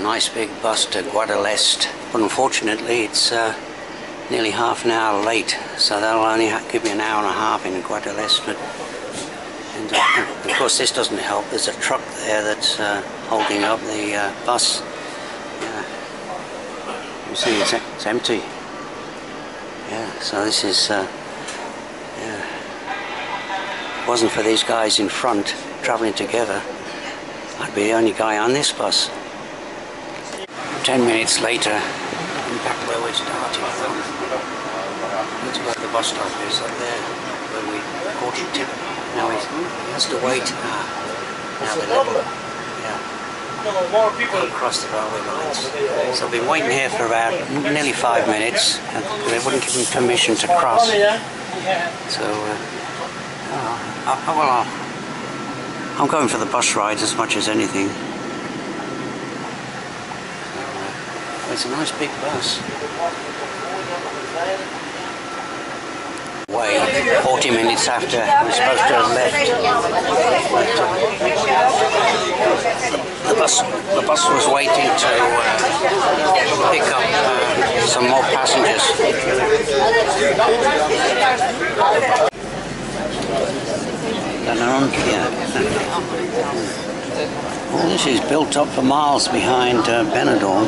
Nice big bus to Guadalest, but unfortunately it's nearly half an hour late, so that'll only give me an hour and a half in Guadalest. And of course this doesn't help. There's a truck there that's holding up the bus. You see it's empty. Yeah, so this is if it wasn't for these guys in front travelling together, I'd be the only guy on this bus. 10 minutes later, I'm back where we started from. That's where the bus stop is, up there, where we caught it. Now he has to wait. Now the level, across the railway lines. So I've been waiting here for about nearly 5 minutes, and they wouldn't give me permission to cross. So, I'm going for the bus ride as much as anything. It's a nice big bus. Way 40 minutes after we're supposed to have left. But the bus was waiting to pick up some more passengers. All this is built up for miles behind Benidorm.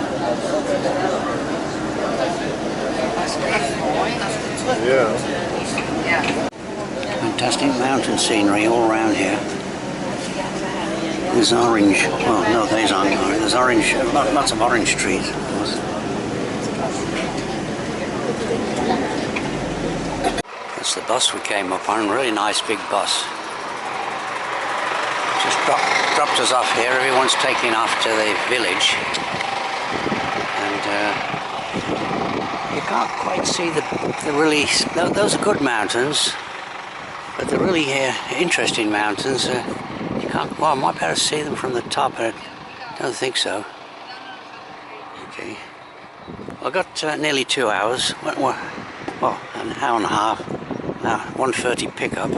Yeah. Fantastic mountain scenery all around here. There's orange, well no, these aren't orange, there's orange, lots of orange trees. That's the bus we came up on, really nice big bus. Just dropped us off here, everyone's taking off to the village. And you can't quite see the really, those are good mountains, but the really interesting mountains, you can't, well I might be able to see them from the top, but I don't think so. Okay, well, I got nearly 2 hours, well an hour and a half, 1:30 pickup.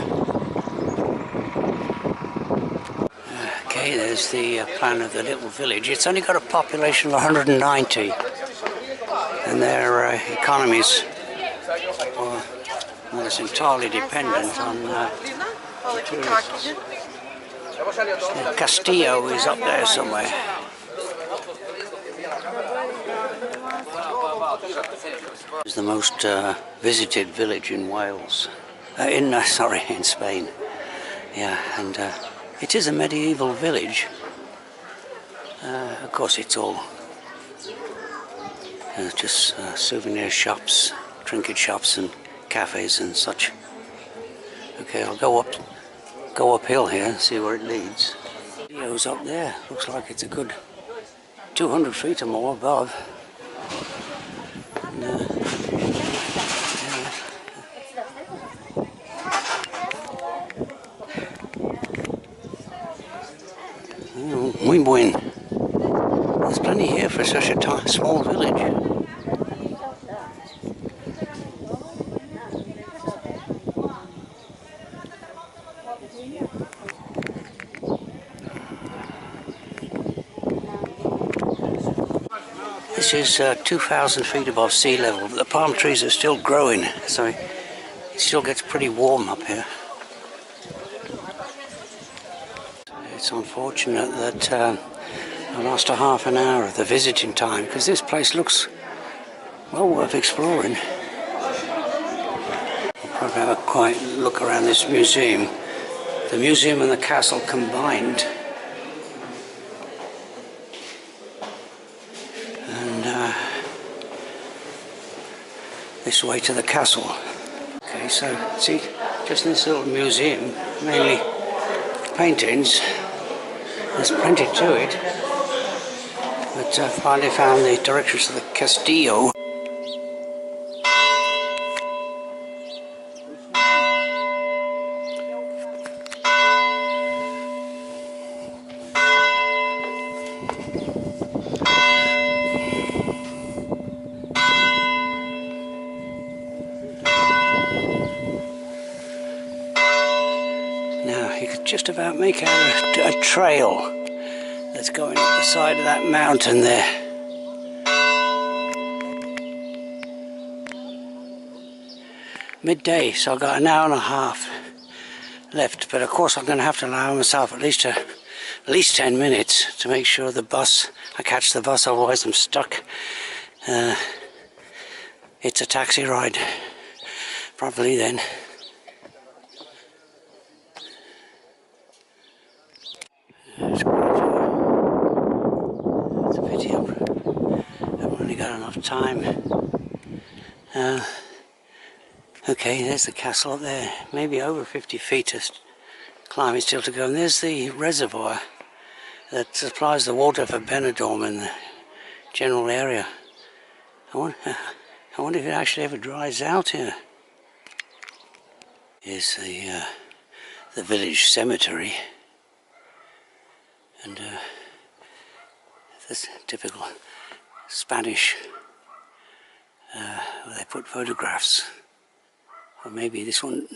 Okay, there's the plan of the little village. It's only got a population of 190. And their economies, well, it's entirely dependent on tourists. The Castillo is up there somewhere. It's the most visited village in Wales, in Spain. Yeah, and it is a medieval village. Of course, it's all just souvenir shops, trinket shops and cafes and such. Okay, I'll go uphill here and see where it leads. Video's up there, looks like it's a good 200 feet or more above. And, muy buen. There's plenty here for such a small village. This is 2,000 feet above sea level, but the palm trees are still growing, so it still gets pretty warm up here. It's unfortunate that I lost a half an hour of the visiting time, because this place looks well worth exploring. I'll probably have a quiet look around this museum. The museum and the castle combined. And this way to the castle. Okay, so see, just in this little museum, mainly paintings, there's plenty to it. But finally found the directions to the Castillo. Now you could just about make out a trail that's going up the side of that mountain there. Midday, so I've got an hour and a half left, but of course I'm going to have to allow myself at least 10 minutes to make sure I catch the bus, otherwise I'm stuck. It's a taxi ride, probably then. It's a pity I haven't really got enough time. Okay, there's the castle up there, maybe over 50 feet to climbing still to go, and there's the reservoir that supplies the water for Benidorm and the general area. I wonder if it actually ever dries out here. Here's the village cemetery, and this typical Spanish where they put photographs. Or maybe this one,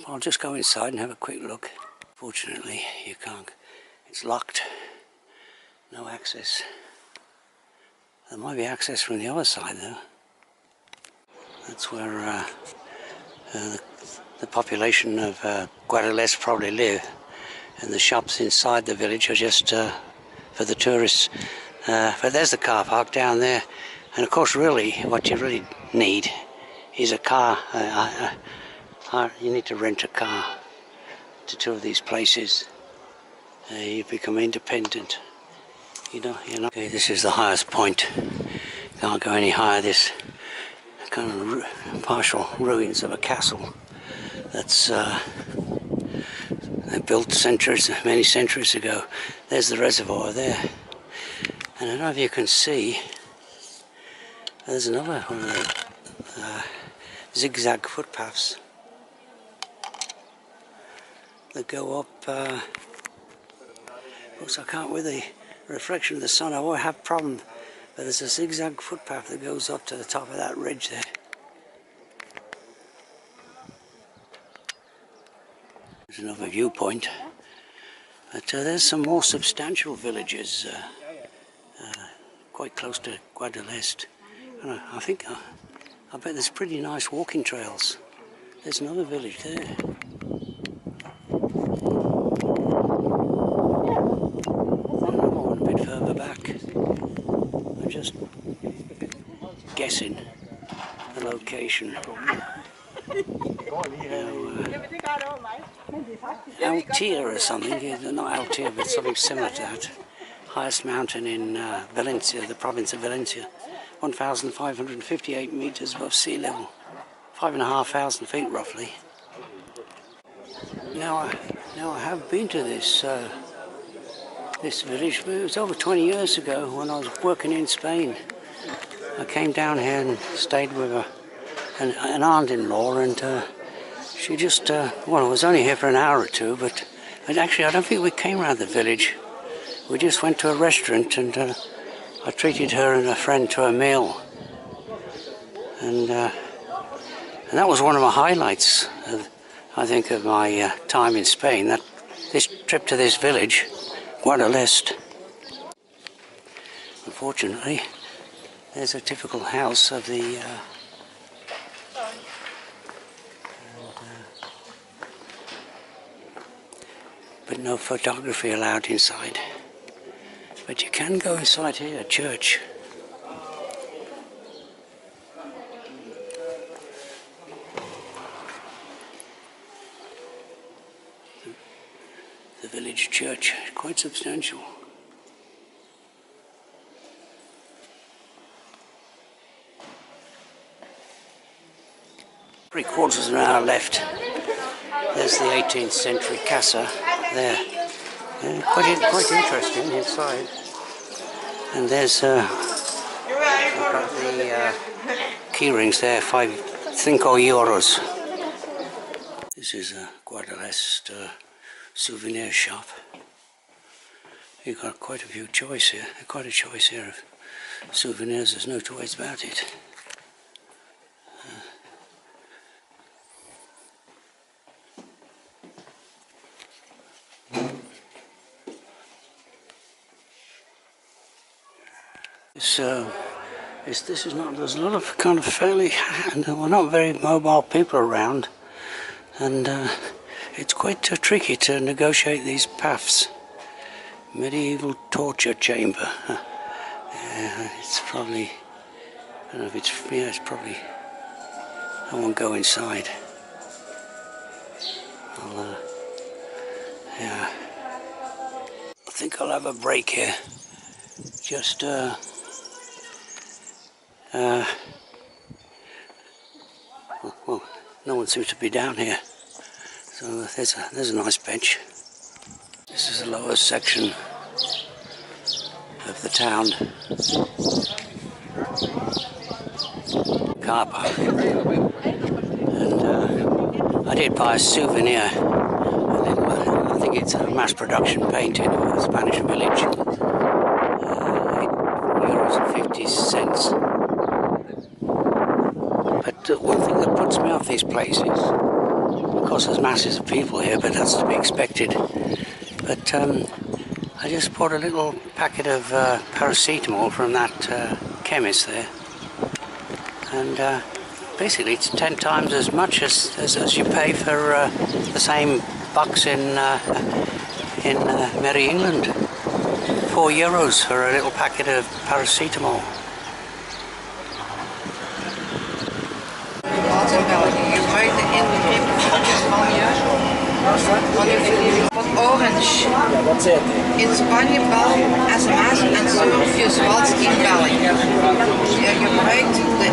I'll just go inside and have a quick look. Fortunately, you can't. It's locked. No access. There might be access from the other side though. That's where the population of Guadalest probably live. And the shops inside the village are just for the tourists. But there's the car park down there. And of course, really, what you really need is a car. You need to rent a car to tour these places. You become independent. You know. Okay, this is the highest point. Can't go any higher. This kind of partial ruins of a castle that's they built many centuries ago. There's the reservoir there, and I don't know if you can see. There's another one of the zigzag footpaths that go up. Of course, I can't with the reflection of the sun. I won't have a problem, but there's a zigzag footpath that goes up to the top of that ridge there. There's another viewpoint, but there's some more substantial villages quite close to Guadalest. And I bet there's pretty nice walking trails. There's another village there. Another one a bit further back. I'm just guessing the location. Altea or something, not Altea, but something similar to that. Highest mountain in Valencia, the province of Valencia. 1,558 meters above sea level. 5,500 feet roughly. Now I have been to this village, but it was over 20 years ago when I was working in Spain. I came down here and stayed with an aunt-in-law, and she just, I was only here for an hour or two, but actually I don't think we came around the village. We just went to a restaurant, and I treated her and a friend to a meal. And that was one of my highlights, I think, of my time in Spain, this trip to this village, Guadalest. Unfortunately, there's a typical house of the but no photography allowed inside. But you can go inside here, a church. The village church, quite substantial. 3/4 of an hour left. There's the 18th century casa there. Quite interesting inside. And there's I've got the key rings there, 5 euros. This is a Guadalest souvenir shop. You've got quite a few choice here. Quite a choice here of souvenirs. There's no two ways about it. This is not. There's a lot of kind of fairly, well, not very mobile people around, and it's quite tricky to negotiate these paths. Medieval torture chamber. It's probably. I don't know if it's. Yeah, it's probably. I won't go inside. Yeah. I think I'll have a break here. Just well, no one seems to be down here, so there's a nice bench. This is the lower section of the town. Car park, and I did buy a souvenir. I think it's a mass production painting of a Spanish village. €8.50. But one thing that puts me off these places, of course there's masses of people here, but that's to be expected. But I just bought a little packet of paracetamol from that chemist there, and basically it's 10 times as much as you pay for the same box in Merry England. €4 for a little packet of paracetamol. Orange. In Spanje bal sms en surf je zoals in België. Je gebruikt de